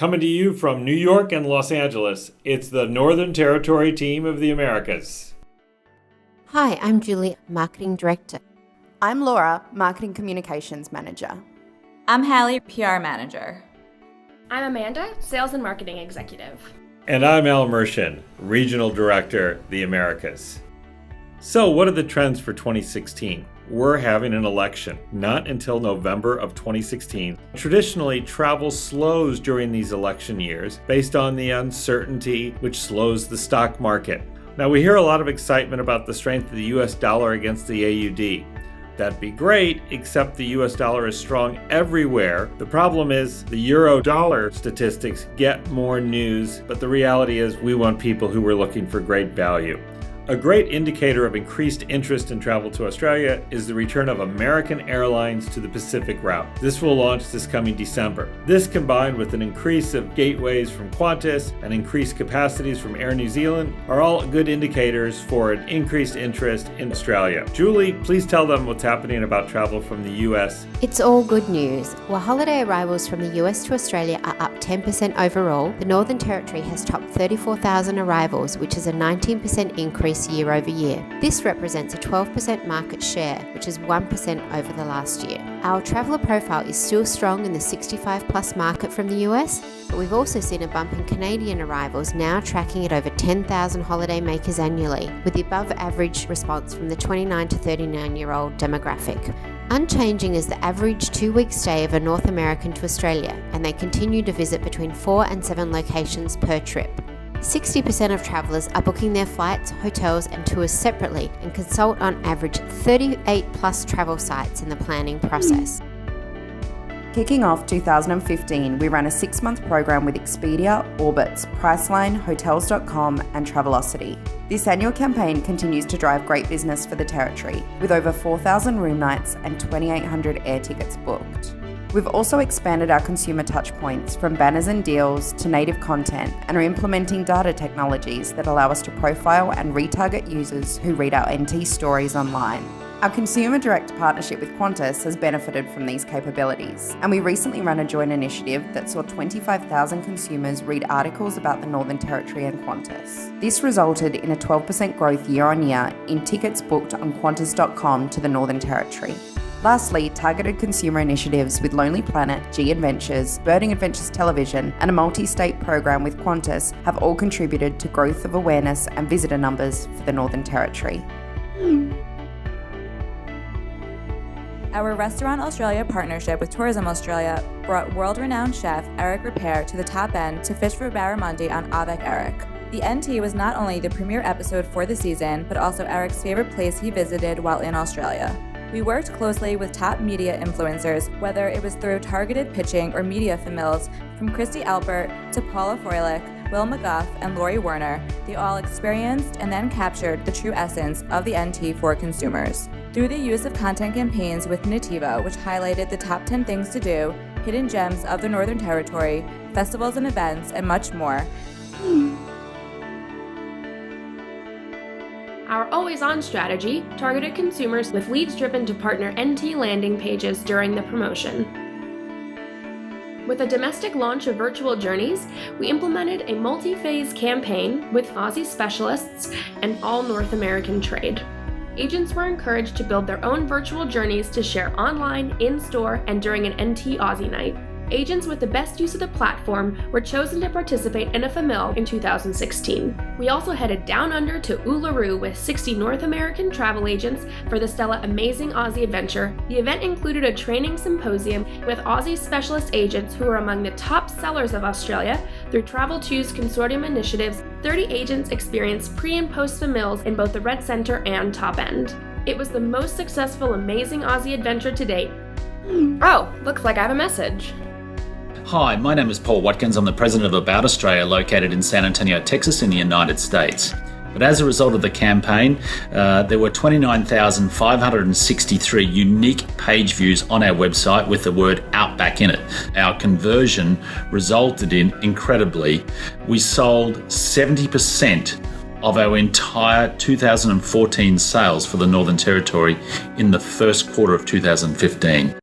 Coming to you from New York and Los Angeles, it's the Northern Territory team of the Americas. Hi, I'm Julie, Marketing Director. I'm Laura, Marketing Communications Manager. I'm Hallie, PR Manager. I'm Amanda, Sales and Marketing Executive. And I'm Al Mershin, Regional Director, the Americas. So what are the trends for 2016? We're having an election, not until November of 2016. Traditionally, travel slows during these election years based on the uncertainty which slows the stock market. Now, we hear a lot of excitement about the strength of the US dollar against the AUD. That'd be great, except the US dollar is strong everywhere. The problem is the euro-dollar statistics get more news, but the reality is we want people who are looking for great value. A great indicator of increased interest in travel to Australia is the return of American Airlines to the Pacific route. This will launch this coming December. This, combined with an increase of gateways from Qantas and increased capacities from Air New Zealand, are all good indicators for an increased interest in Australia. Julie, please tell them what's happening about travel from the US. It's all good news. While holiday arrivals from the US to Australia are up 10% overall, the Northern Territory has topped 34,000 arrivals, which is a 19% increase year over year. This represents a 12% market share, which is 1% over the last year. Our traveller profile is still strong in the 65 plus market from the US, but we've also seen a bump in Canadian arrivals, now tracking at over 10,000 holiday makers annually, with the above average response from the 29 to 39-year-old demographic. Unchanging is the average 2-week stay of a North American to Australia, and they continue to visit between 4 and 7 locations per trip. 60% of travellers are booking their flights, hotels and tours separately and consult on average 38 plus travel sites in the planning process. Kicking off 2015, we ran a 6-month program with Expedia, Orbitz, Priceline, Hotels.com and Travelocity. This annual campaign continues to drive great business for the Territory, with over 4,000 room nights and 2,800 air tickets booked. We've also expanded our consumer touchpoints from banners and deals to native content and are implementing data technologies that allow us to profile and retarget users who read our NT stories online. Our consumer direct partnership with Qantas has benefited from these capabilities, and we recently ran a joint initiative that saw 25,000 consumers read articles about the Northern Territory and Qantas. This resulted in a 12% growth year on year in tickets booked on Qantas.com to the Northern Territory. Lastly, targeted consumer initiatives with Lonely Planet, G Adventures, Birding Adventures Television, and a multi-state program with Qantas have all contributed to growth of awareness and visitor numbers for the Northern Territory. Our Restaurant Australia partnership with Tourism Australia brought world-renowned chef Eric Repair to the top end to fish for barramundi on Avec Eric. The NT was not only the premiere episode for the season, but also Eric's favorite place he visited while in Australia. We worked closely with top media influencers, whether it was through targeted pitching or media famils, from Christy Alpert to Paula Froelich, Will McGough, and Lori Werner. They all experienced and then captured the true essence of the NT for consumers. Through the use of content campaigns with Nativo, which highlighted the top 10 things to do, hidden gems of the Northern Territory, festivals and events, and much more. Our always-on strategy targeted consumers with leads driven to partner NT landing pages during the promotion. With a domestic launch of virtual journeys, we implemented a multi-phase campaign with Aussie specialists and all North American trade. Agents were encouraged to build their own virtual journeys to share online, in-store, and during an NT Aussie night. Agents with the best use of the platform were chosen to participate in a famil in 2016. We also headed down under to Uluru with 60 North American travel agents for the Stella Amazing Aussie Adventure. The event included a training symposium with Aussie specialist agents who are among the top sellers of Australia through Travel2's consortium initiatives. 30 agents experienced pre- and post famils in both the Red Centre and Top End. It was the most successful Amazing Aussie Adventure to date. Oh, looks like I have a message. Hi, my name is Paul Watkins. I'm the president of About Australia, located in San Antonio, Texas in the United States. But as a result of the campaign, there were 29,563 unique page views on our website with the word Outback in it. Our conversion resulted in, incredibly, we sold 70% of our entire 2014 sales for the Northern Territory in the first quarter of 2015.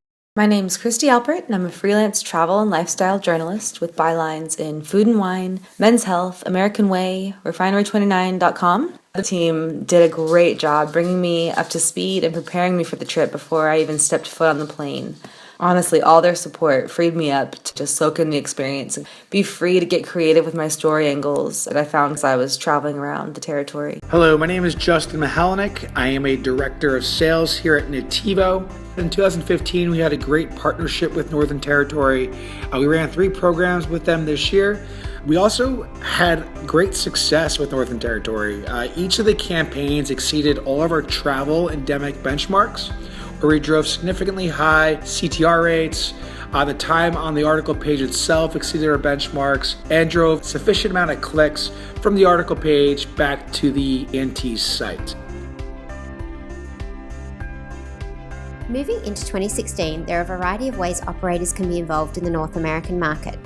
My name's Christy Alpert, and I'm a freelance travel and lifestyle journalist with bylines in Food and Wine, Men's Health, American Way, Refinery29.com. The team did a great job bringing me up to speed and preparing me for the trip before I even stepped foot on the plane. Honestly, all their support freed me up to just soak in the experience and be free to get creative with my story angles that I found as I was traveling around the territory. Hello, my name is Justin Mahalanik. I am a director of sales here at Nativo. In 2015, we had a great partnership with Northern Territory. We ran 3 programs with them this year. We also had great success with Northern Territory. Each of the campaigns exceeded all of our travel endemic benchmarks, where we drove significantly high CTR rates. The time on the article page itself exceeded our benchmarks and drove sufficient amount of clicks from the article page back to the NT site. Moving into 2016, there are a variety of ways operators can be involved in the North American market.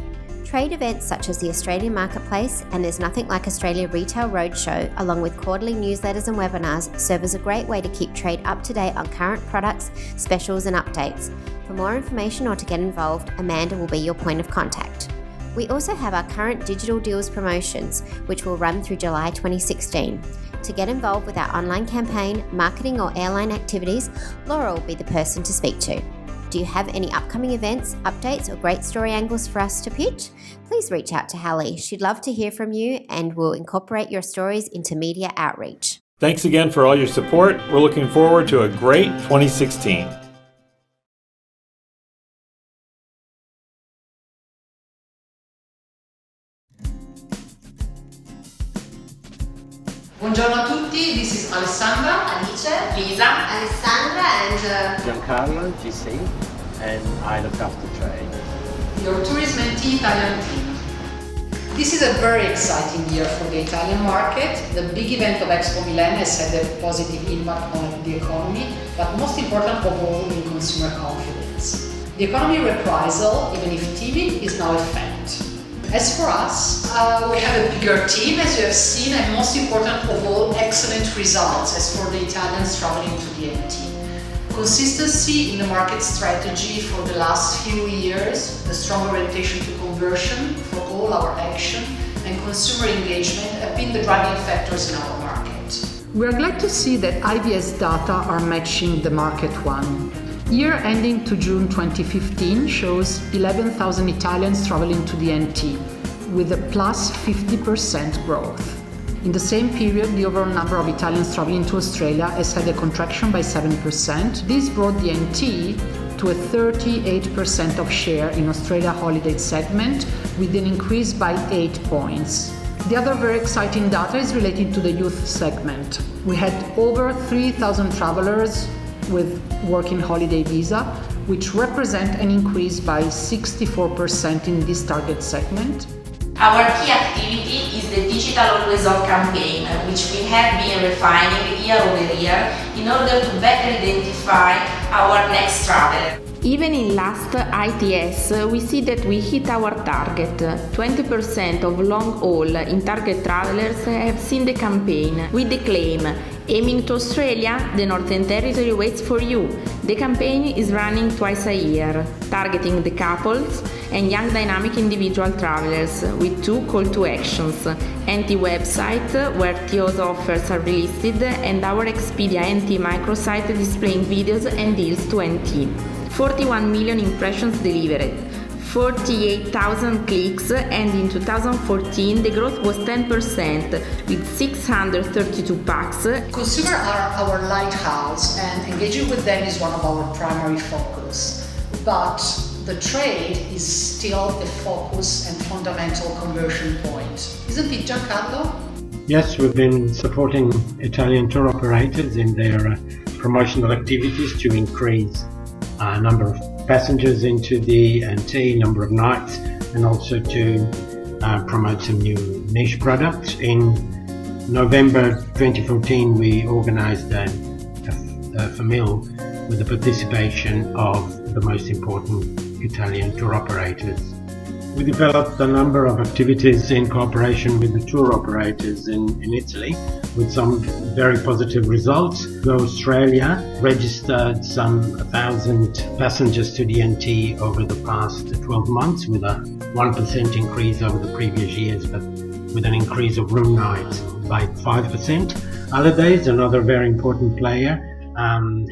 Trade events such as the Australian Marketplace and There's Nothing Like Australia Retail Roadshow, along with quarterly newsletters and webinars, serve as a great way to keep trade up to date on current products, specials and updates. For more information or to get involved, Amanda will be your point of contact. We also have our current digital deals promotions, which will run through July 2016. To get involved with our online campaign, marketing or airline activities, Laura will be the person to speak to. Do you have any upcoming events, updates, or great story angles for us to pitch? Please reach out to Hallie. She'd love to hear from you and will incorporate your stories into media outreach. Thanks again for all your support. We're looking forward to a great 2016. Buongiorno a tutti, this is Alessandra, Alice, Lisa, Alessandra, and Giancarlo, GC, and I look after trade. your Tourism NT Italian team. This is a very exciting year for the Italian market. The big event of Expo Milan has had a positive impact on the economy, but most important of all in consumer confidence. The economy reprisal, even if timid, is now a fact. As for us, we have a bigger team, as you have seen, and most important of all, excellent results as for the Italians traveling to the NT. Consistency in the market strategy for the last few years, the strong orientation to conversion for all our action, and consumer engagement have been the driving factors in our market. We are glad to see that IBS data are matching the market one. Year ending to June 2015 shows 11,000 Italians traveling to the NT, with a plus 50% growth. In the same period, the overall number of Italians traveling to Australia has had a contraction by 7%. This brought the NT to a 38% of share in Australia holiday segment, with an increase by 8 points. The other very exciting data is related to the youth segment. We had over 3,000 travelers with working holiday visa, which represent an increase by 64% in this target segment. our key activity is the Digital Always On campaign, which we have been refining year over year in order to better identify our next traveler. Even in last ITS, we see that we hit our target. 20% of long-haul in target travelers have seen the campaign with the claim, "Aiming to Australia? The Northern Territory waits for you." The campaign is running twice a year, targeting the couples and young dynamic individual travelers with 2 call to actions: NT website, where TO's offers are listed, and our Expedia NT microsite displaying videos and deals to NT. 41 million impressions delivered, 48,000 clicks, and in 2014 the growth was 10% with 632 packs. Consumers are our lighthouse and engaging with them is one of our primary focus. But the trade is still the focus and fundamental conversion point. Isn't it, Giancarlo? Yes, we've been supporting Italian tour operators in their promotional activities to increase number of passengers into the NT, number of nights, and also to promote some new niche products. In November 2014 we organised a famille with the participation of the most important Italian tour operators. We developed a number of activities in cooperation with the tour operators in Italy, with some very positive results. Australia registered some 1,000 passengers to the NT over the past 12 months, with a 1% increase over the previous years, but with an increase of room nights by 5%. Holidays, another very important player,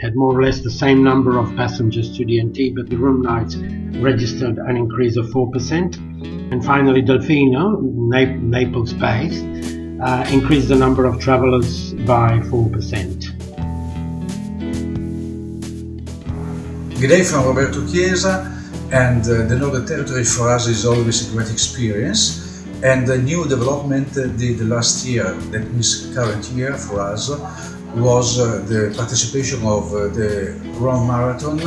had more or less the same number of passengers to the NT, but the room nights registered an increase of 4%. And finally, Delfino, Naples-based, increased the number of travelers by 4%. Good day from Roberto Chiesa, and the Northern Territory for us is always a great experience. And the new development did last year, that means current year for us, was the participation of the Rome Marathon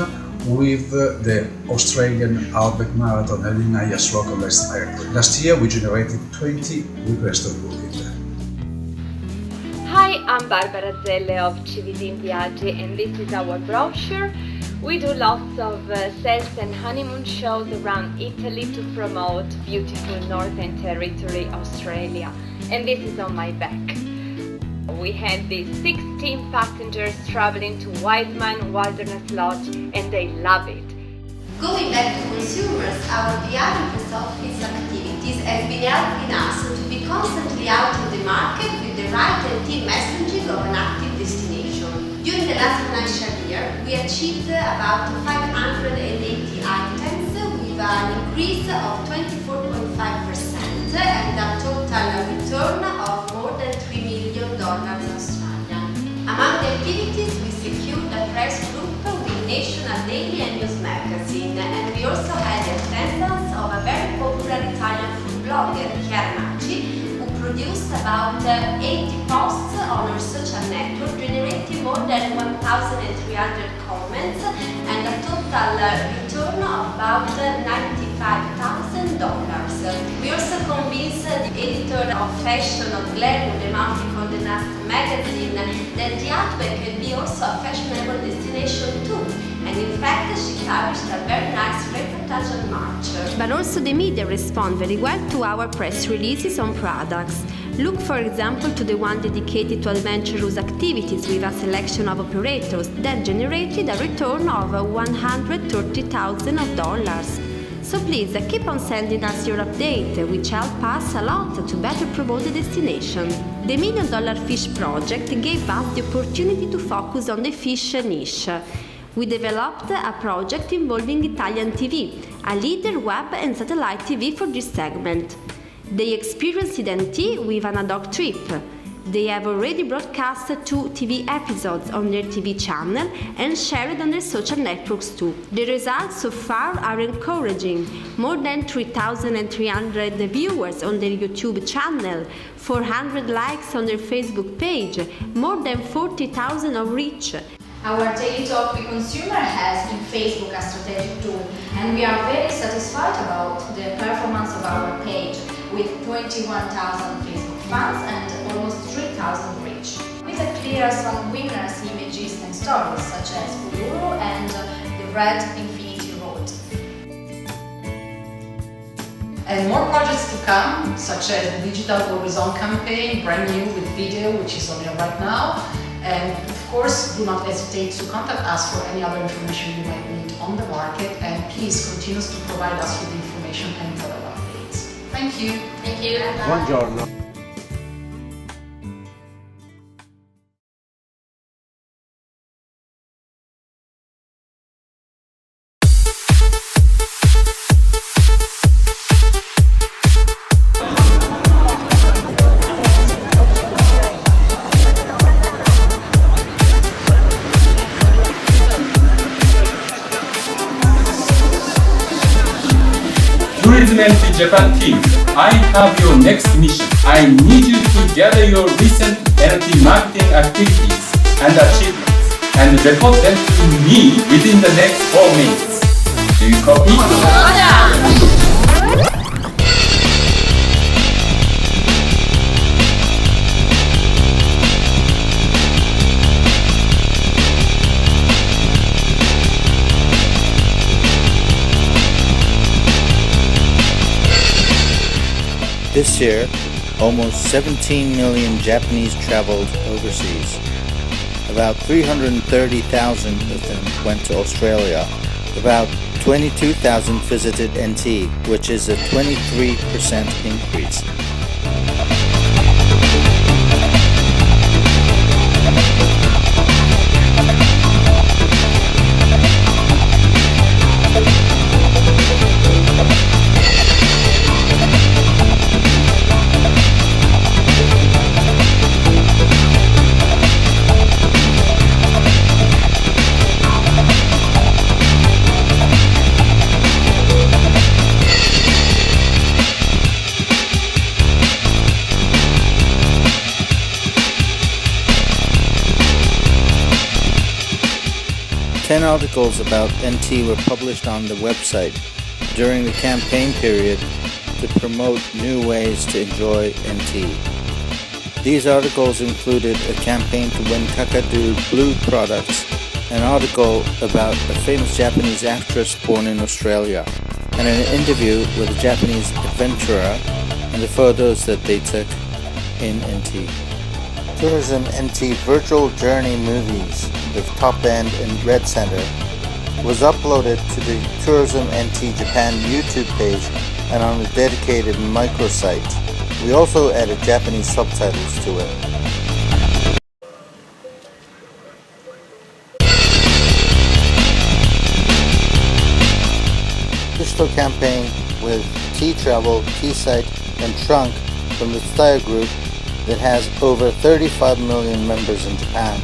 with the Australian Outback Marathon held in Ayers Rock on last year. We generated 20 requests of booking. Hi, I'm Barbara Zelle of CVD in Viaggi, and this is our brochure. We do lots of sales and honeymoon shows around Italy to promote beautiful Northern Territory, Australia. And this is on my back. We had these 16 passengers traveling to Wiseman Wilderness Lodge, and they love it. Going back to consumers, our PR and press office activities have been helping us to be constantly out in the market with the right and team messaging of an active destination. During the last financial year, we achieved about 580 items with an increase of 24.5% and a total return of more than $3 million Australian. Among the activities, we secured a press group with National Daily and News Magazine, and we also had the attendance of a very popular Italian food blogger, Chiara Maggi, who produced about 80 posts on her social network, generating more than 1,300 comments and a total return of about $95,000. We also convinced the editor of fashion of Glamour, the monthly Condé Nast magazine, that the Outback can be also a fashionable destination too. And in fact, she published a very nice reportage on March. But also the media respond very well to our press releases on products. Look, for example, to the one dedicated to adventurous activities with a selection of operators that generated a return of $130,000. So please keep on sending us your update, which help us a lot to better promote the destination. The $1 Million Fish Project gave us the opportunity to focus on the fish niche. We developed a project involving Italian TV, a leader web and satellite TV for this segment. They experienced NT with an ad hoc trip. They have already broadcast 2 TV episodes on their TV channel and shared on their social networks too. The results so far are encouraging. More than 3,300 viewers on their YouTube channel, 400 likes on their Facebook page, more than 40,000 of reach. Our Daily Talk with Consumer has in Facebook a strategic tool, and we are very satisfied about the performance of our page, with 21,000 Facebook fans and almost 3,000 reach. We have clear some winners images and stories, such as Uluru and the Red Infinity Road. And more projects to come, such as the Digital Horizon campaign, brand new with video, which is on air right now. And of course, do not hesitate to contact us for any other information you might need on the market, and please continue to provide us with information and further updates. Thank you. Thank you. Buongiorno. Tourism and Japan team, I have your next mission. I need you to gather your recent LT marketing activities and achievements and report them to me within the next 4 minutes. Do you copy? This year, almost 17 million Japanese traveled overseas. About 330,000 of them went to Australia. About 22,000 visited NT, which is a 23% increase. Ten articles about NT were published on the website during the campaign period to promote new ways to enjoy NT. These articles included a campaign to win Kakadu Blue products, an article about a famous Japanese actress born in Australia, and an interview with a Japanese adventurer and the photos that they took in NT. Tourism NT Virtual Journey Movies with Top End and Red Center was uploaded to the Tourism NT Japan YouTube page and on a dedicated microsite. We also added Japanese subtitles to it. Digital campaign with T-Travel, T-Site, and Trunk from the Tsutaya Group that has over 35 million members in Japan.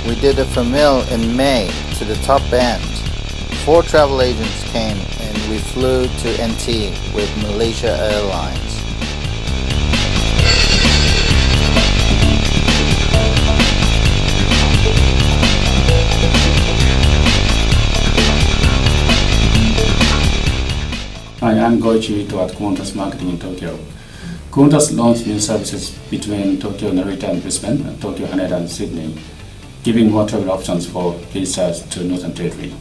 We did a famille in May to the top band. 4 travel agents came and we flew to NT with Malaysia Airlines. Hi, I'm Goichi Ito at Qantas Marketing in Tokyo. Qantas launched new services between Tokyo Narita and Brisbane and Tokyo Haneda and Sydney, giving more travel options for visitors to Northern Territory.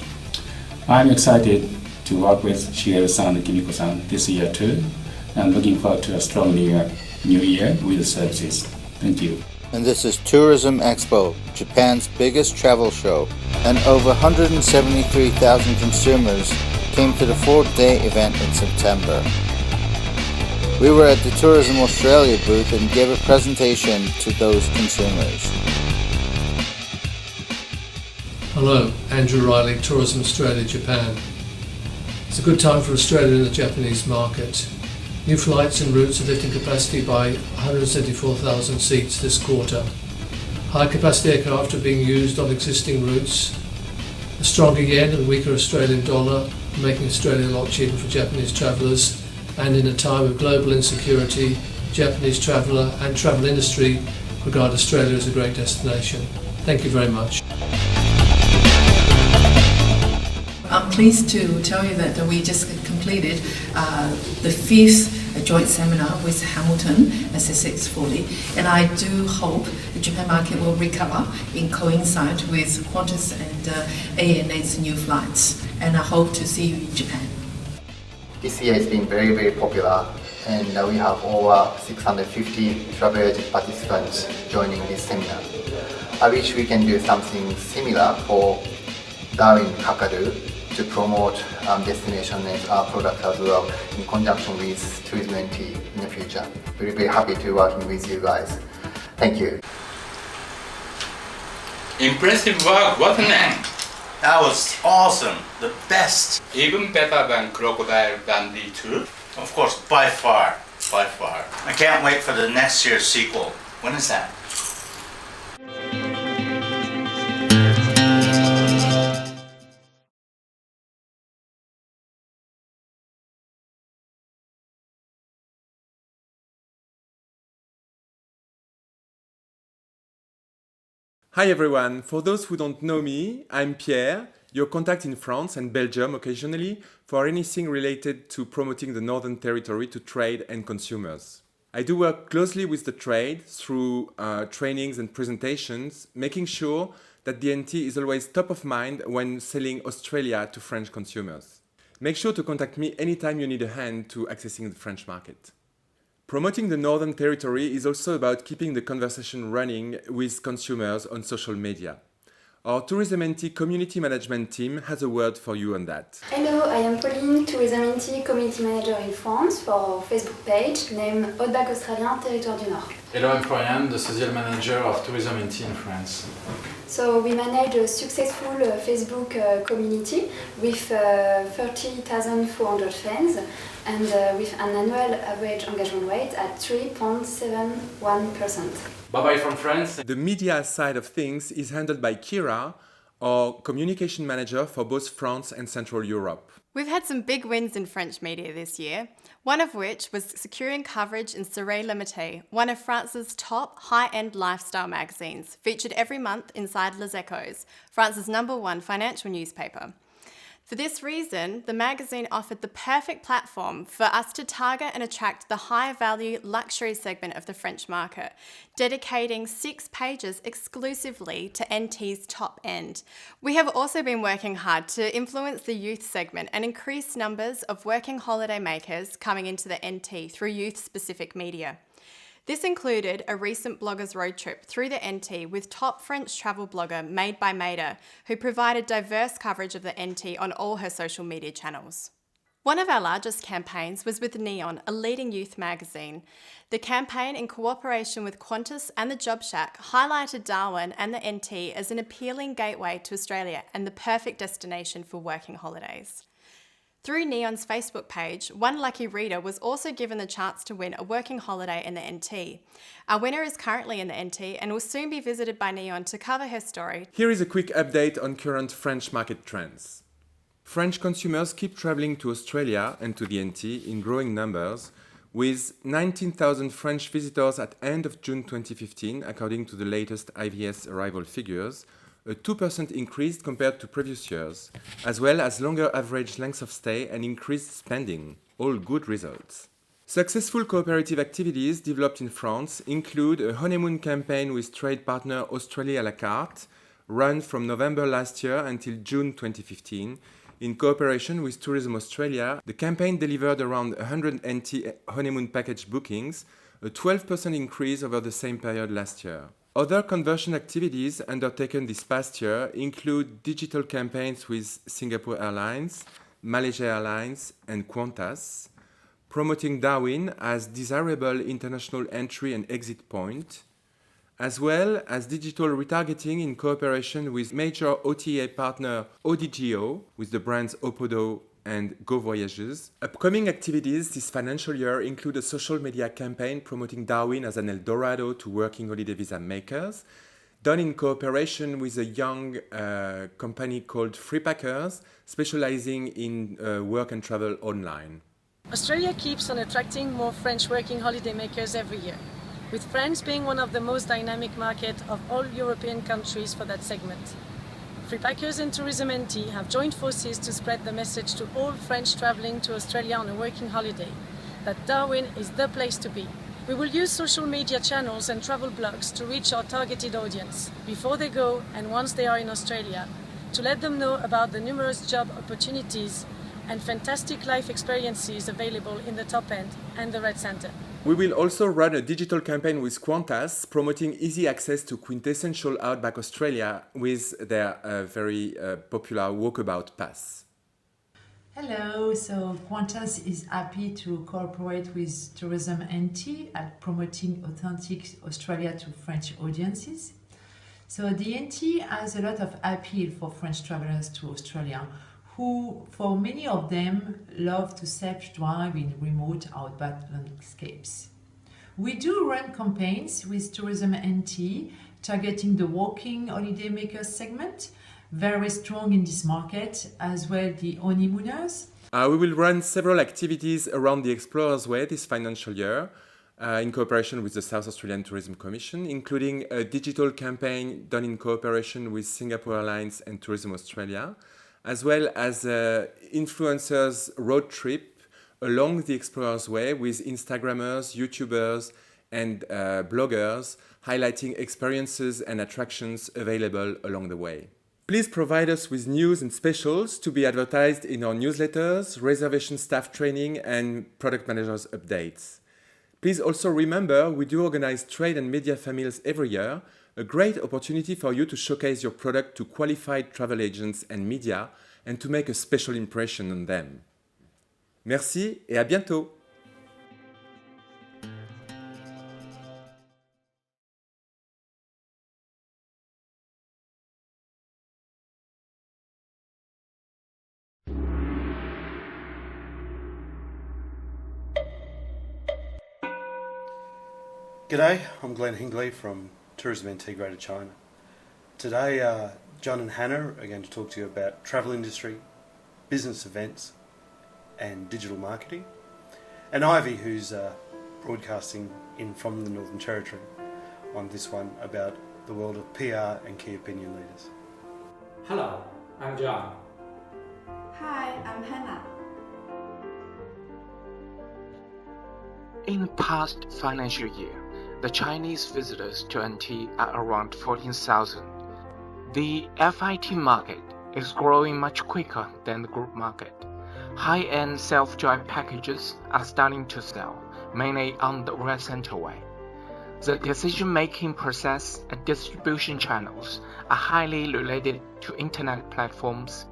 I'm excited to work with Shigeru-san and Kimiko-san this year too, and looking forward to a strong new year with the services. Thank you. And this is Tourism Expo, Japan's biggest travel show, and over 173,000 consumers came to the 4-day event in September. We were at the Tourism Australia booth and gave a presentation to those consumers. Hello, Andrew Riley, Tourism Australia, Japan. It's a good time for Australia and the Japanese market. New flights and routes are lifting capacity by 174,000 seats this quarter. High capacity aircraft are being used on existing routes. A stronger yen and weaker Australian dollar are making Australia a lot cheaper for Japanese travellers, and in a time of global insecurity, Japanese traveller and travel industry regard Australia as a great destination. Thank you very much. I'm pleased to tell you that we just completed the 5th joint seminar with Hamilton SSX40, and I do hope the Japan market will recover in coincide with Qantas and ANA's new flights, and I hope to see you in Japan. This year has been very, very popular, and we have over 650 travel agent participants joining this seminar. I wish we can do something similar for Darwin Kakadu to promote destination and our products as well in conjunction with Tourism NT in the future. We're very happy to working with you guys. Thank you. Impressive work, wasn't it? That was awesome. The best. Even better than Crocodile Dundee 2? Of course, by far. by far. I can't wait for the next year's sequel. When is that? Hi everyone, for those who don't know me, I'm Pierre, your contact in France and Belgium occasionally for anything related to promoting the Northern Territory to trade and consumers. I do work closely with the trade through trainings and presentations, making sure that the NT is always top of mind when selling Australia to French consumers. Make sure to contact me anytime you need a hand to accessing the French market. Promoting the Northern Territory is also about keeping the conversation running with consumers on social media. Our Tourism NT community management team has a word for you on that. Hello, I am Pauline, Tourism NT community manager in France for our Facebook page named Outback Australien Territoire du Nord. Hello, I'm Florian, the social manager of Tourism NT in France. So we manage a successful Facebook community with 30,400 fans and with an annual average engagement rate at 3.71%. Bye-bye from France. The media side of things is handled by Kira, our communication manager for both France and Central Europe. We've had some big wins in French media this year, one of which was securing coverage in Showreel, one of France's top high-end lifestyle magazines, featured every month inside Les Echos, France's #1 financial newspaper. For this reason, the magazine offered the perfect platform for us to target and attract the high-value luxury segment of the French market, dedicating 6 pages exclusively to NT's top end. We have also been working hard to influence the youth segment and increase numbers of working holiday makers coming into the NT through youth-specific media. This included a recent bloggers road trip through the NT with top French travel blogger Made by Maida, who provided diverse coverage of the NT on all her social media channels. One of our largest campaigns was with Neon, a leading youth magazine. The campaign, in cooperation with Qantas and the Job Shack, highlighted Darwin and the NT as an appealing gateway to Australia and the perfect destination for working holidays. Through Neon's Facebook page, one lucky reader was also given the chance to win a working holiday in the NT. Our winner is currently in the NT and will soon be visited by Neon to cover her story. Here is a quick update on current French market trends. French consumers keep traveling to Australia and to the NT in growing numbers, with 19,000 French visitors at end of June 2015, according to the latest IVS arrival figures, a 2% increase compared to previous years, as well as longer average lengths of stay and increased spending, all good results. Successful cooperative activities developed in France include a honeymoon campaign with trade partner Australia à la carte, run from November last year until June 2015. In cooperation with Tourism Australia, the campaign delivered around 100 NT honeymoon package bookings, a 12% increase over the same period last year. Other conversion activities undertaken this past year include digital campaigns with Singapore Airlines, Malaysia Airlines, and Qantas, promoting Darwin as desirable international entry and exit point, as well as digital retargeting in cooperation with major OTA partner ODGO with the brands Opodo and Go Voyages. Upcoming activities this financial year include a social media campaign promoting Darwin as an Eldorado to working holiday visa makers, done in cooperation with a young company called Free Packers, specializing in work and travel online. Australia keeps on attracting more French working holiday makers every year, with France being one of the most dynamic markets of all European countries for that segment. Free Packers and Tourism NT have joined forces to spread the message to all French travelling to Australia on a working holiday that Darwin is the place to be. We will use social media channels and travel blogs to reach our targeted audience before they go and once they are in Australia, to let them know about the numerous job opportunities and fantastic life experiences available in the top end and the Red Centre. We will also run a digital campaign with Qantas promoting easy access to quintessential Outback Australia with their very popular Walkabout Pass. Hello, so Qantas is happy to cooperate with Tourism NT at promoting authentic Australia to French audiences. So the NT has a lot of appeal for French travelers to Australia who, for many of them, love to self-drive in remote outback landscapes. We do run campaigns with Tourism NT, targeting the walking holidaymakers segment, very strong in this market, as well the honeymooners. We will run several activities around the Explorers Way this financial year, in cooperation with the South Australian Tourism Commission, including a digital campaign done in cooperation with Singapore Airlines and Tourism Australia, as well as influencers road trip along the Explorers Way with Instagrammers, YouTubers, and bloggers highlighting experiences and attractions available along the way. Please provide us with news and specials to be advertised in our newsletters, reservation staff training, and product managers updates. Please also remember we do organize trade and media famines every year, a great opportunity for you to showcase your product to qualified travel agents and media and to make a special impression on them. Merci et à bientôt! G'day, I'm Glenn Hingley from Tourism NT Greater China. Today, John and Hannah are going to talk to you about travel industry, business events, and digital marketing. And Ivy, who's broadcasting in from the Northern Territory on this one about the world of PR and key opinion leaders. Hello, I'm John. Hi, I'm Hannah. In the past financial year, the Chinese visitors to NT are around 14,000. The FIT market is growing much quicker than the group market. High-end self-drive packages are starting to sell, mainly on the Red Center Way. The decision-making process and distribution channels are highly related to internet platforms.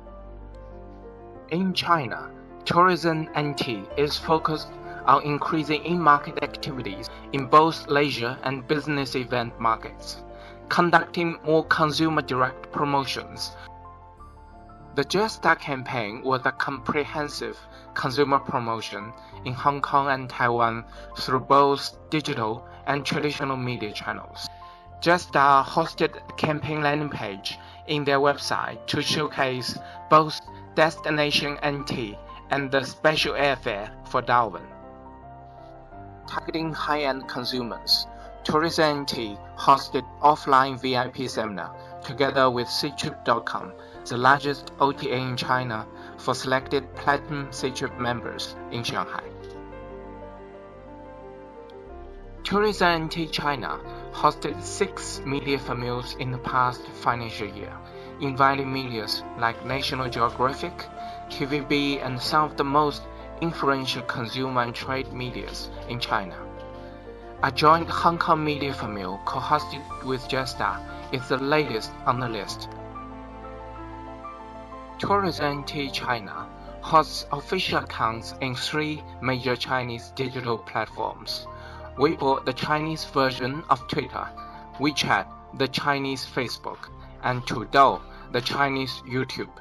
In China, Tourism NT is focused on increasing in-market activities in both leisure and business event markets, conducting more consumer-direct promotions. The Jetstar campaign was a comprehensive consumer promotion in Hong Kong and Taiwan through both digital and traditional media channels. Jetstar hosted a campaign landing page in their website to showcase both Destination NT and the special airfare for Darwin. Targeting high-end consumers, Tourism NT hosted offline VIP seminar together with Ctrip.com, the largest OTA in China for selected Platinum Ctrip members in Shanghai. Tourism NT China hosted 6 media famines in the past financial year, inviting media like National Geographic, TVB, and some of the most influential consumer and trade medias in China. A joint Hong Kong media famine co-hosted with Jetstar is the latest on the list. Tourism NT China hosts official accounts in 3 major Chinese digital platforms: Weibo, the Chinese version of Twitter; WeChat, the Chinese Facebook; and Tudou, the Chinese YouTube.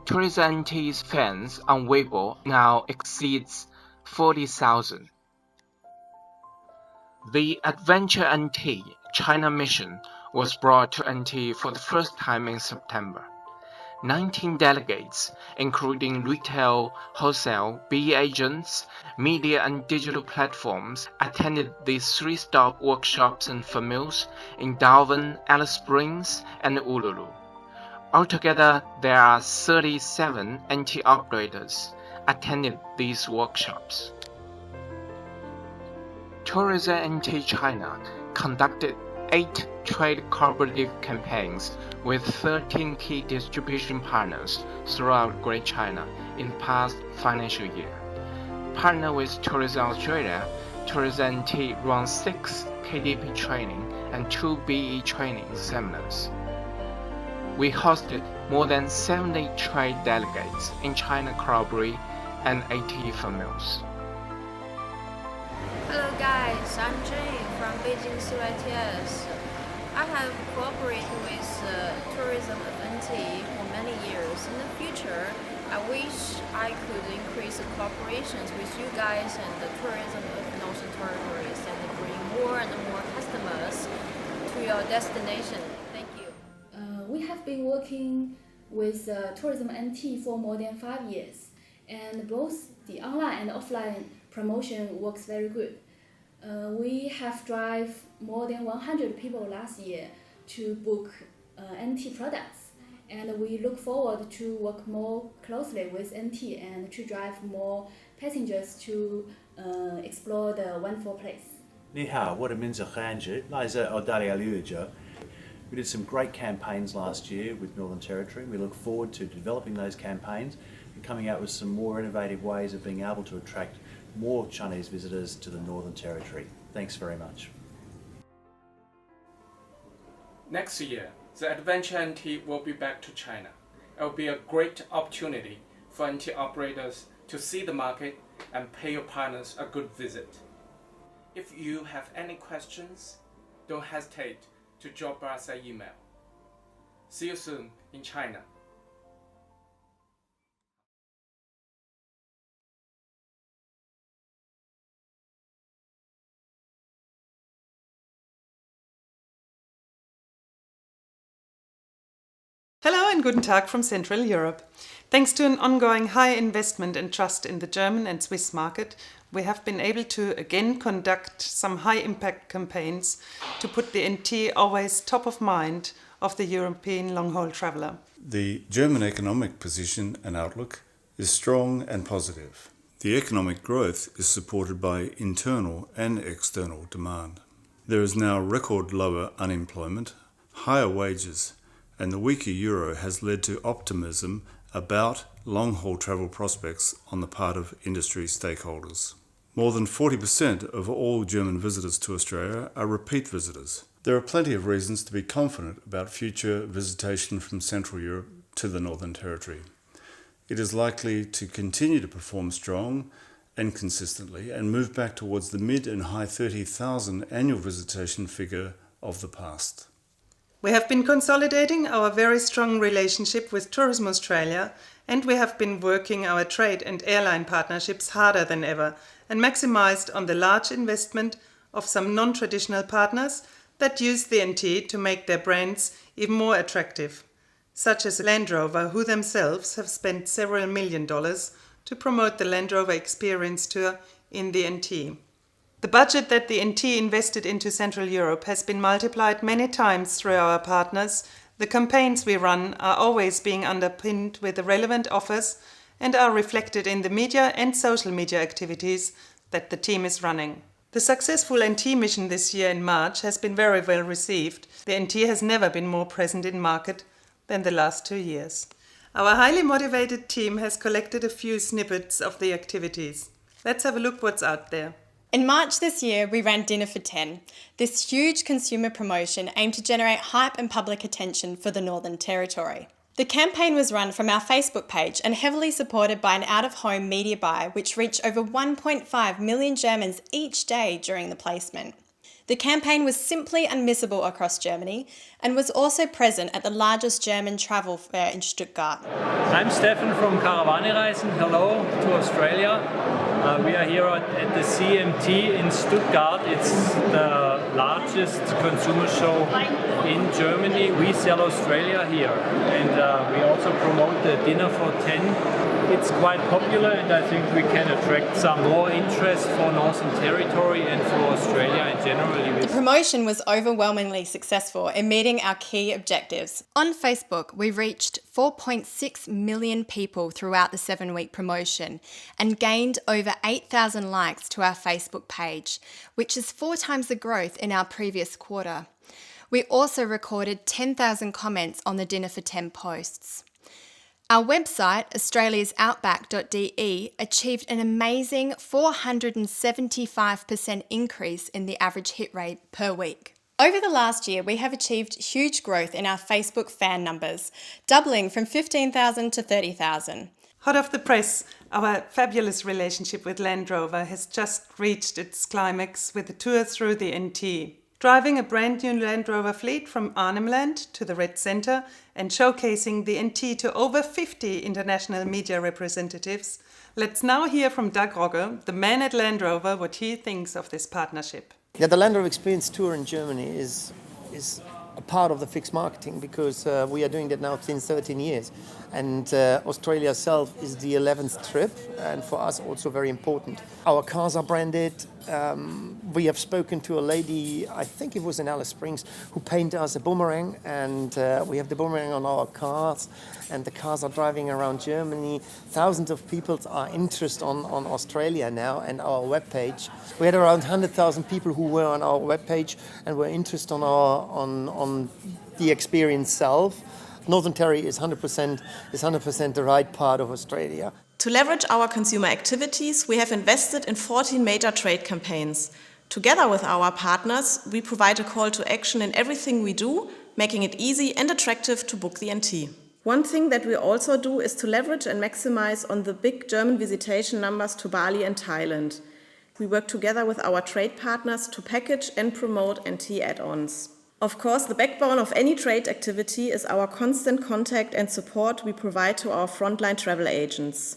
Tourism NT's fans on Weibo now exceeds 40,000. The Adventure NT China mission was brought to NT for the first time in September. 19 delegates, including retail, wholesale, BE agents, media and digital platforms, attended these 3-stop workshops and famines in Darwin, Alice Springs, and Uluru. Altogether, there are 37 NT operators attended these workshops. Tourism NT China conducted 8 trade cooperative campaigns with 13 key distribution partners throughout Greater China in the past financial year. Partner with Tourism Australia, Tourism NT ran 6 KDP training and 2 BE training seminars. We hosted more than 70 trade delegates in China Corroboree and 80 famines. Hello guys, I'm Jane from Beijing CYTS. I have cooperated with Tourism NT for many years. In the future, I wish I could increase the cooperations with you guys and the tourism of Northern Territories and bring more and more customers to your destination. Thank you. We have been working with Tourism NT for more than 5 years, and both the online and offline promotion works very good. We have drive more than 100 people last year to book NT products, and we look forward to work more closely with NT and to drive more passengers to explore the wonderful place. 你好，我的名字Hanji，来自澳大利亚旅游。We did some great campaigns last year with Northern Territory. We look forward to developing those campaigns and coming out with some more innovative ways of being able to attract more Chinese visitors to the Northern Territory. Thanks very much. Next year, the Adventure NT will be back to China. It will be a great opportunity for NT operators to see the market and pay your partners a good visit. If you have any questions, don't hesitate to drop us an email. See you soon in China. Hello and guten Tag from Central Europe. Thanks to an ongoing high investment and trust in the German and Swiss market, we have been able to again conduct some high-impact campaigns to put the NT always top of mind of the European long-haul traveller. The German economic position and outlook is strong and positive. The economic growth is supported by internal and external demand. There is now record lower unemployment, higher wages, and the weaker euro has led to optimism about long-haul travel prospects on the part of industry stakeholders. More than 40% of all German visitors to Australia are repeat visitors. There are plenty of reasons to be confident about future visitation from Central Europe to the Northern Territory. It is likely to continue to perform strong and consistently and move back towards the mid and high 30,000 annual visitation figure of the past. We have been consolidating our very strong relationship with Tourism Australia, and we have been working our trade and airline partnerships harder than ever and maximised on the large investment of some non-traditional partners that use the NT to make their brands even more attractive, such as Land Rover, who themselves have spent several $1 million to promote the Land Rover Experience Tour in the NT. The budget that the NT invested into Central Europe has been multiplied many times through our partners. The campaigns we run are always being underpinned with the relevant offers and are reflected in the media and social media activities that the team is running. The successful NT mission this year in March has been very well received. The NT has never been more present in market than the last 2 years. Our highly motivated team has collected a few snippets of the activities. Let's have a look what's out there. In March this year, we ran Dinner for 10. This huge consumer promotion aimed to generate hype and public attention for the Northern Territory. The campaign was run from our Facebook page and heavily supported by an out-of-home media buy, which reached over 1.5 million Germans each day during the placement. The campaign was simply unmissable across Germany and was also present at the largest German travel fair in Stuttgart. I'm Stefan from Karawane-Reisen. Hello to Australia. We are here at the CMT in Stuttgart. It's the largest consumer show in Germany. We sell Australia here, and we also promote the Dinner for 10. It's quite popular, and I think we can attract some more interest for Northern Territory and for Australia in general. The promotion was overwhelmingly successful in meeting our key objectives. On Facebook, we reached 4.6 million people throughout the 7-week promotion and gained over 8,000 likes to our Facebook page, which is 4 times the growth in our previous quarter. We also recorded 10,000 comments on the Dinner for 10 posts. Our website, australiasoutback.de, achieved an amazing 475% increase in the average hit rate per week. Over the last year, we have achieved huge growth in our Facebook fan numbers, doubling from 15,000 to 30,000. Hot off the press, our fabulous relationship with Land Rover has just reached its climax with a tour through the NT. driving a brand new Land Rover fleet from Arnhem to the Red Centre and showcasing the NT to over 50 international media representatives. Let's now hear from Doug Rogge, the man at Land Rover, what he thinks of this partnership. Yeah, the Land Rover Experience Tour in Germany is a part of the fixed marketing because we are doing that now since 13 years. And Australia itself is the 11th trip, and for us also very important. Our cars are branded. We have spoken to a lady, I think it was in Alice Springs, who painted us a boomerang, and we have the boomerang on our cars, and the cars are driving around Germany. Thousands of people are interested on Australia now and our webpage. We had around 100,000 people who were on our webpage and were interested on the experience itself. Northern Territory is 100% the right part of Australia. To leverage our consumer activities, we have invested in 14 major trade campaigns. Together with our partners, we provide a call to action in everything we do, making it easy and attractive to book the NT. One thing that we also do is to leverage and maximize on the big German visitation numbers to Bali and Thailand. We work together with our trade partners to package and promote NT add-ons. Of course, the backbone of any trade activity is our constant contact and support we provide to our frontline travel agents.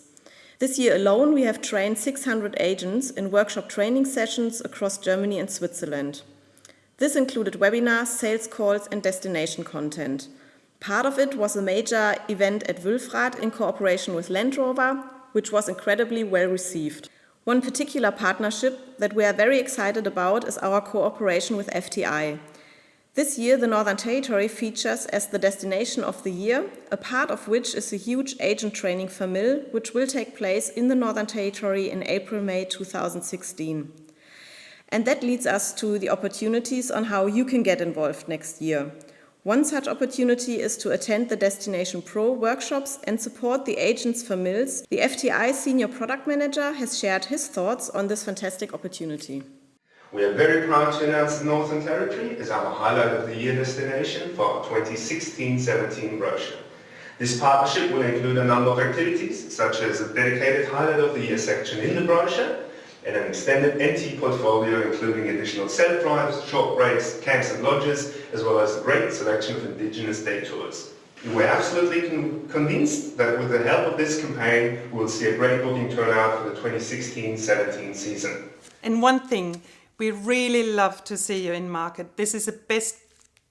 This year alone, we have trained 600 agents in workshop training sessions across Germany and Switzerland. This included webinars, sales calls, and destination content. Part of it was a major event at Wülfrath in cooperation with Land Rover, which was incredibly well received. One particular partnership that we are very excited about is our cooperation with FTI. This year, the Northern Territory features as the destination of the year, a part of which is a huge agent training famille, which will take place in the Northern Territory in April-May 2016. And that leads us to the opportunities on how you can get involved next year. One such opportunity is to attend the Destination Pro workshops and support the agents' familles. The FTI Senior Product Manager has shared his thoughts on this fantastic opportunity. We are very proud to announce the Northern Territory as our Highlight of the Year destination for our 2016-17 brochure. This partnership will include a number of activities, such as a dedicated Highlight of the Year section in the brochure, and an extended NT portfolio including additional self-drives, short breaks, camps and lodges, as well as a great selection of Indigenous day tours. We're absolutely convinced that with the help of this campaign, we'll see a great booking turnout for the 2016-17 season. And one thing, we really love to see you in market. This is the best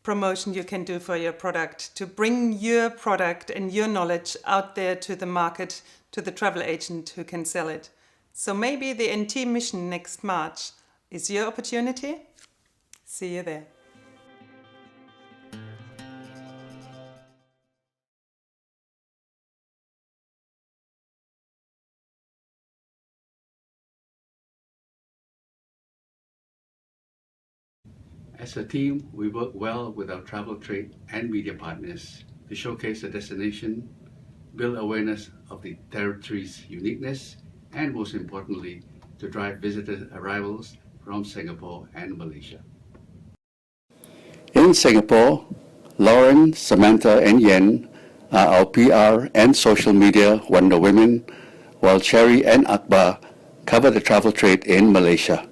promotion you can do for your product, to bring your product and your knowledge out there to the market, to the travel agent who can sell it. So maybe the NT mission next March is your opportunity. See you there. As a team, we work well with our travel trade and media partners to showcase the destination, build awareness of the territory's uniqueness, and most importantly, to drive visitor arrivals from Singapore and Malaysia. In Singapore, Lauren, Samantha, and Yen are our PR and social media Wonder Women, while Cherry and Akbar cover the travel trade in Malaysia.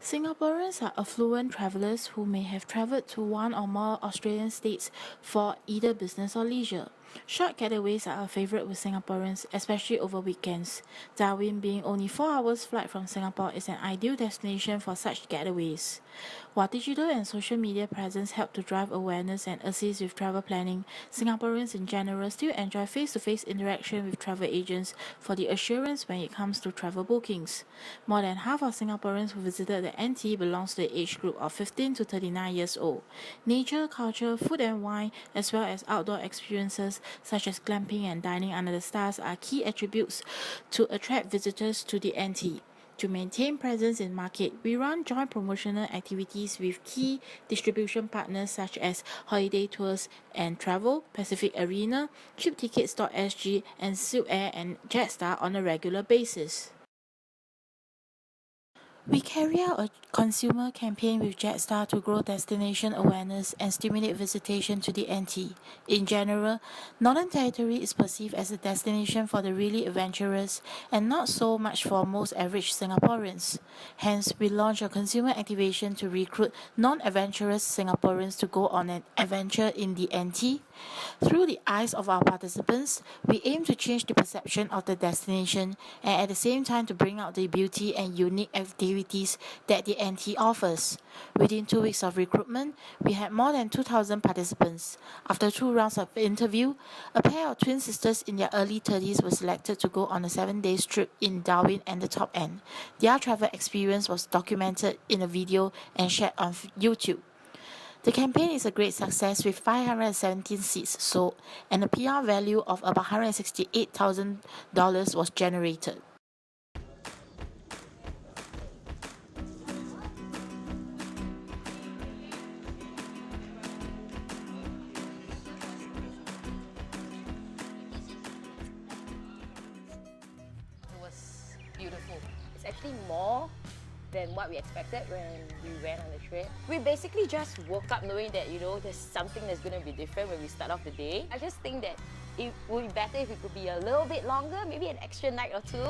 Singaporeans are affluent travellers who may have travelled to one or more Australian states for either business or leisure. Short getaways are a favourite with Singaporeans, especially over weekends. Darwin, being only 4 hours flight from Singapore, is an ideal destination for such getaways. While digital and social media presence help to drive awareness and assist with travel planning, Singaporeans in general still enjoy face-to-face interaction with travel agents for the assurance when it comes to travel bookings. More than half of Singaporeans who visited the NT belongs to the age group of 15 to 39 years old. Nature, culture, food and wine, as well as outdoor experiences such as glamping and dining under the stars are key attributes to attract visitors to the NT. To maintain presence in market, we run joint promotional activities with key distribution partners such as Holiday Tours and Travel, Pacific Arena, CheapTickets.sg, and Silk Air and Jetstar on a regular basis. We carry out a consumer campaign with Jetstar to grow destination awareness and stimulate visitation to the NT. In general, Northern Territory is perceived as a destination for the really adventurous and not so much for most average Singaporeans. Hence, we launched a consumer activation to recruit non-adventurous Singaporeans to go on an adventure in the NT. Through the eyes of our participants, we aim to change the perception of the destination and at the same time to bring out the beauty and unique activities that the NT offers. Within 2 weeks of recruitment, we had more than 2,000 participants. After 2 rounds of interview, a pair of twin sisters in their early 30s were selected to go on a 7-day trip in Darwin and the Top End. Their travel experience was documented in a video and shared on YouTube. The campaign is a great success with 517 seats sold and a PR value of about $168,000 was generated. It was beautiful. It's actually more than what we expected when we went on the trip. We basically just woke up knowing that, there's something that's going to be different when we start off the day. I just think that it would be better if it could be a little bit longer, maybe an extra night or two.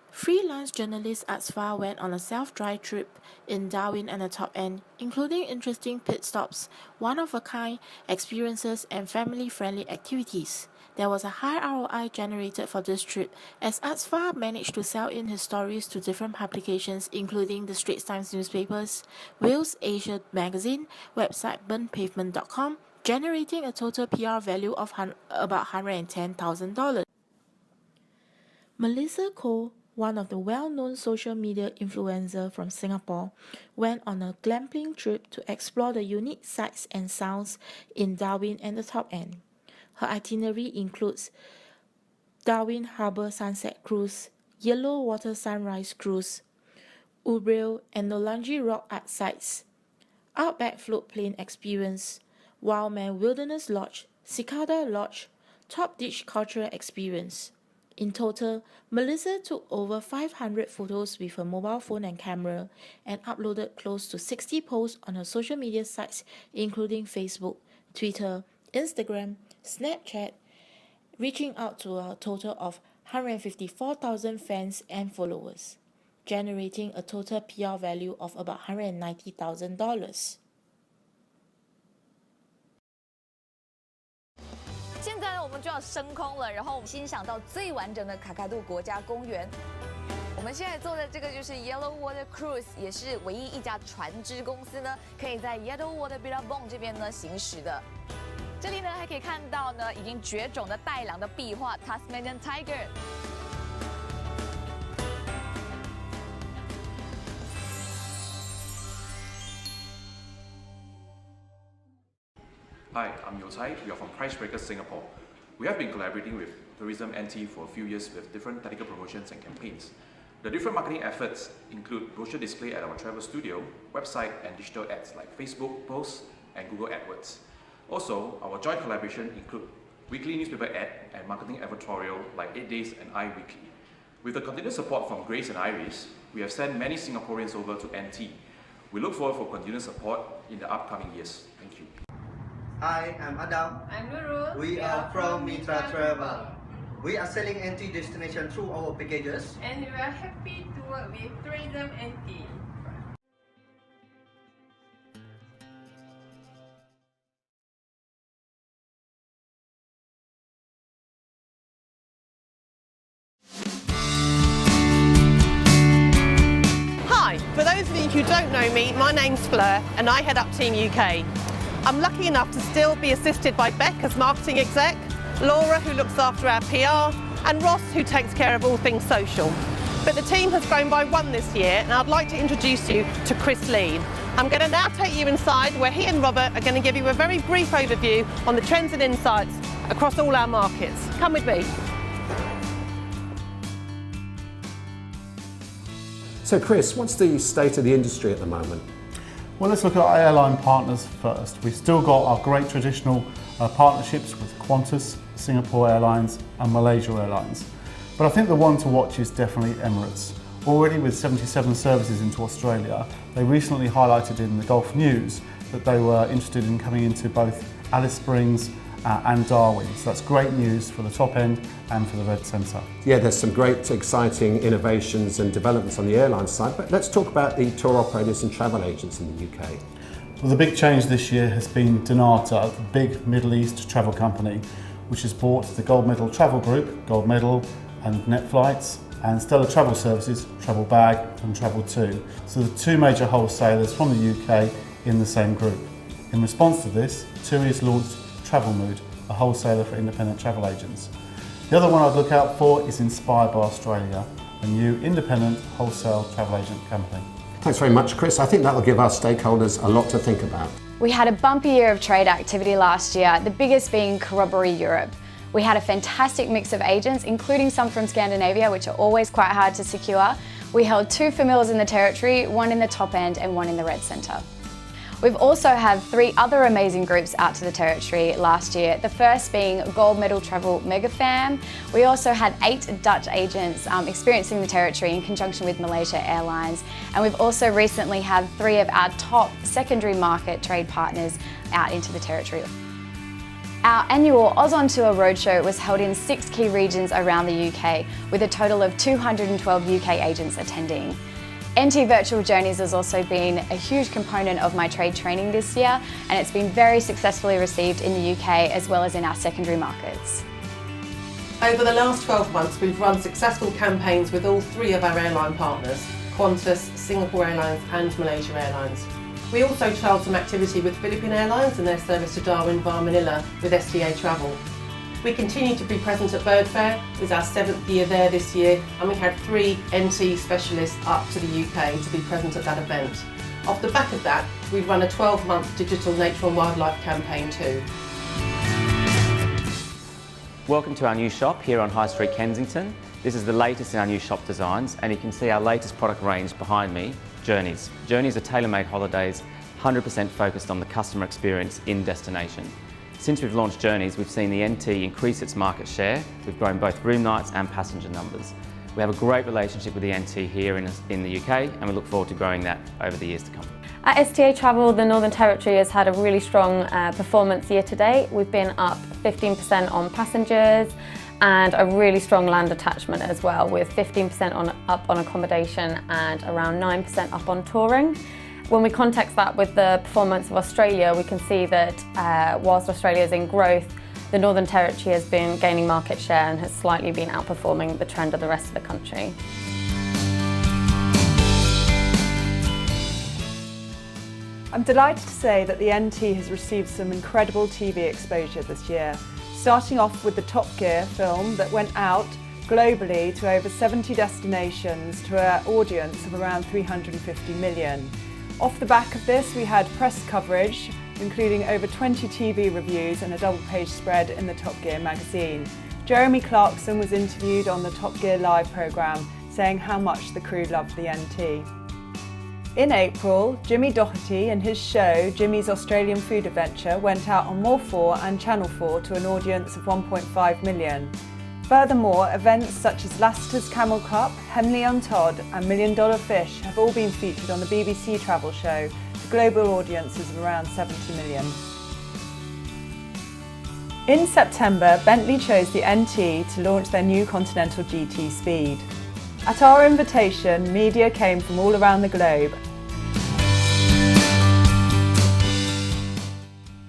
Freelance journalist Atsfar went on a self-drive trip in Darwin and the Top End, including interesting pit stops, one-of-a-kind experiences and family-friendly activities. There was a high ROI generated for this trip as Atsfar managed to sell in his stories to different publications including the Straits Times newspapers, Wales Asia magazine, website burnpavement.com, generating a total PR value of about $110,000. Melissa Koh, one of the well-known social media influencers from Singapore, went on a glamping trip to explore the unique sights and sounds in Darwin and the Top End. Her itinerary includes Darwin Harbour Sunset Cruise, Yellow Water Sunrise Cruise, Ubril and Nolangi Rock Art Sites, Outback Floatplane Experience, Wildman Wilderness Lodge, Cicada Lodge, Top Ditch Cultural Experience. In total, Melissa took over 500 photos with her mobile phone and camera and uploaded close to 60 posts on her social media sites including Facebook, Twitter, Instagram, Snapchat, reaching out to a total of 154,000 fans and followers, generating a total PR value of about $190,000. 现在呢，我们就要升空了，然后欣赏到最完整的卡卡杜国家公园。我们现在坐的这个就是 Yellow Water Cruise， 也是唯一一家船只公司呢，可以在 Yellow Water Billabong 这边呢行驶的。这里呢还可以看到呢已经绝种的带狼的壁画 Tasmanian Tiger。 Hi, I'm Yo Tai. We are from Pricebreaker Singapore. We have been collaborating with Tourism NT for a few years with different tactical promotions and campaigns. The different marketing efforts include brochure display at our travel studio, website and digital ads like Facebook posts and Google AdWords. Also, our joint collaboration include weekly newspaper ad and marketing advertorial like 8 Days and iWeekly. With the continued support from Grace and Iris, we have sent many Singaporeans over to NT. We look forward for continued support in the upcoming years. Thank you. Hi, I'm Adam. I'm Nurul. We are from Mitra Travel. We are selling NT destination through our packages. And we are happy to work with Tourism NT. Hi, for those of you who don't know me, my name's Fleur and I head up Team UK. I'm lucky enough to still be assisted by Beck as marketing exec, Laura who looks after our PR, and Ross who takes care of all things social. But the team has grown by one this year and I'd like to introduce you to Chris Lee. I'm going to now take you inside where he and Robert are going to give you a very brief overview on the trends and insights across all our markets. Come with me. So Chris, what's the state of the industry at the moment? Well, let's look at our airline partners first. We've still got our great traditional partnerships with Qantas, Singapore Airlines and Malaysia Airlines. But I think the one to watch is definitely Emirates. Already with 77 services into Australia, they recently highlighted in the Gulf News that they were interested in coming into both Alice Springs and Darwin. So that's great news for the top end and for the Red Centre. Yeah, there's some great exciting innovations and developments on the airline side, but let's talk about the tour operators and travel agents in the UK. Well, the big change this year has been Donata, the big Middle East travel company, which has bought the Gold Medal Travel Group, Gold Medal and Net Flights, and Stella Travel Services, Travel Bag and Travel 2. So the two major wholesalers from the UK in the same group. In response to this, TUI has launched Travel Mood, a wholesaler for independent travel agents. The other one I'd look out for is Inspired by Australia, a new independent wholesale travel agent company. Thanks very much, Chris. I think that'll give our stakeholders a lot to think about. We had a bumpy year of trade activity last year, the biggest being Corroboree Europe. We had a fantastic mix of agents, including some from Scandinavia, which are always quite hard to secure. We held 2 familiars in the territory, 1 in the top end and 1 in the Red Centre. We've also had 3 other amazing groups out to the territory last year, the first being Gold Medal Travel Megafam. We also had 8 Dutch agents experiencing the territory in conjunction with Malaysia Airlines, and we've also recently had 3 of our top secondary market trade partners out into the territory. Our annual Oz on Tour Roadshow was held in 6 key regions around the UK, with a total of 212 UK agents attending. NT Virtual Journeys has also been a huge component of my trade training this year, and it's been very successfully received in the UK as well as in our secondary markets. Over the last 12 months, we've run successful campaigns with all 3 of our airline partners, Qantas, Singapore Airlines and Malaysia Airlines. We also trialled some activity with Philippine Airlines and their service to Darwin via Manila with STA Travel. We continue to be present at Bird Fair. It was our 7th year there this year, and we had 3 NT specialists up to the UK to be present at that event. Off the back of that, we've run a 12-month digital nature and wildlife campaign too. Welcome to our new shop here on High Street, Kensington. This is the latest in our new shop designs, and you can see our latest product range behind me, Journeys. Journeys are tailor-made holidays, 100% focused on the customer experience in destination. Since we've launched Journeys, we've seen the NT increase its market share. We've grown both room nights and passenger numbers. We have a great relationship with the NT here in the UK, and we look forward to growing that over the years to come. At STA Travel, the Northern Territory has had a really strong performance year to date. We've been up 15% on passengers and a really strong land attachment as well, with 15% up on accommodation and around 9% up on touring. When we context that with the performance of Australia, we can see that whilst Australia is in growth, the Northern Territory has been gaining market share and has slightly been outperforming the trend of the rest of the country. I'm delighted to say that the NT has received some incredible TV exposure this year, starting off with the Top Gear film that went out globally to over 70 destinations to an audience of around 350 million. Off the back of this, we had press coverage, including over 20 TV reviews and a double-page spread in the Top Gear magazine. Jeremy Clarkson was interviewed on the Top Gear Live programme, saying how much the crew loved the NT. In April, Jimmy Doherty and his show, Jimmy's Australian Food Adventure, went out on More 4 and Channel 4 to an audience of 1.5 million. Furthermore, events such as Lassiter's Camel Cup, Henley on Todd and $1 Million Fish have all been featured on the BBC travel show to global audiences of around 70 million. In September, Bentley chose the NT to launch their new Continental GT Speed. At our invitation, media came from all around the globe.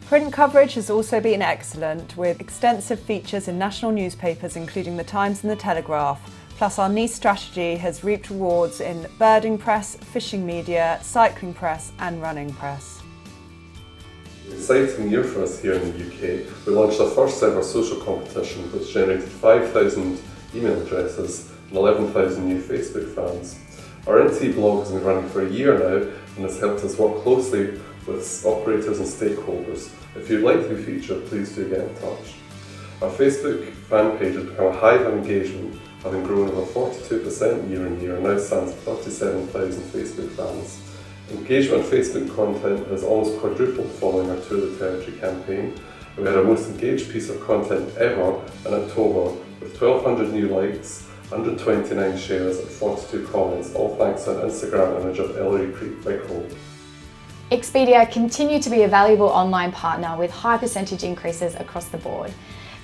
Print coverage has also been excellent, with extensive features in national newspapers including The Times and The Telegraph, plus our niche strategy has reaped rewards in birding press, fishing media, cycling press and running press. Exciting year for us here in the UK. We launched our first ever social competition which generated 5,000 email addresses and 11,000 new Facebook fans. Our NT blog has been running for a year now and has helped us work closely with operators and stakeholders. If you'd like to be featured, please do get in touch. Our Facebook fan page has become a hive of engagement, having grown over 42% year on year and now stands at 37,000 Facebook fans. Engagement on Facebook content has almost quadrupled following our Tour the Territory campaign. We had our most engaged piece of content ever in October with 1,200 new likes 129 shares and 42 comments, all thanks to an Instagram image of Ellery Creek Big Hole. Expedia continue to be a valuable online partner with high percentage increases across the board.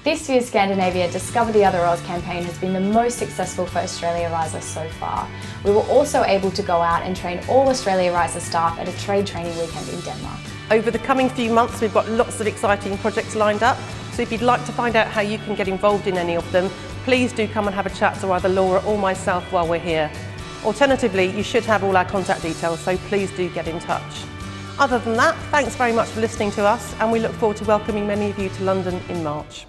This year's Scandinavia Discover the Other Oz campaign has been the most successful for Australia Riser so far. We were also able to go out and train all Australia Riser staff at a trade training weekend in Denmark. Over the coming few months, we've got lots of exciting projects lined up. So if you'd like to find out how you can get involved in any of them, please do come and have a chat to either Laura or myself while we're here. Alternatively, you should have all our contact details, so please do get in touch. Other than that, thanks very much for listening to us, and we look forward to welcoming many of you to London in March.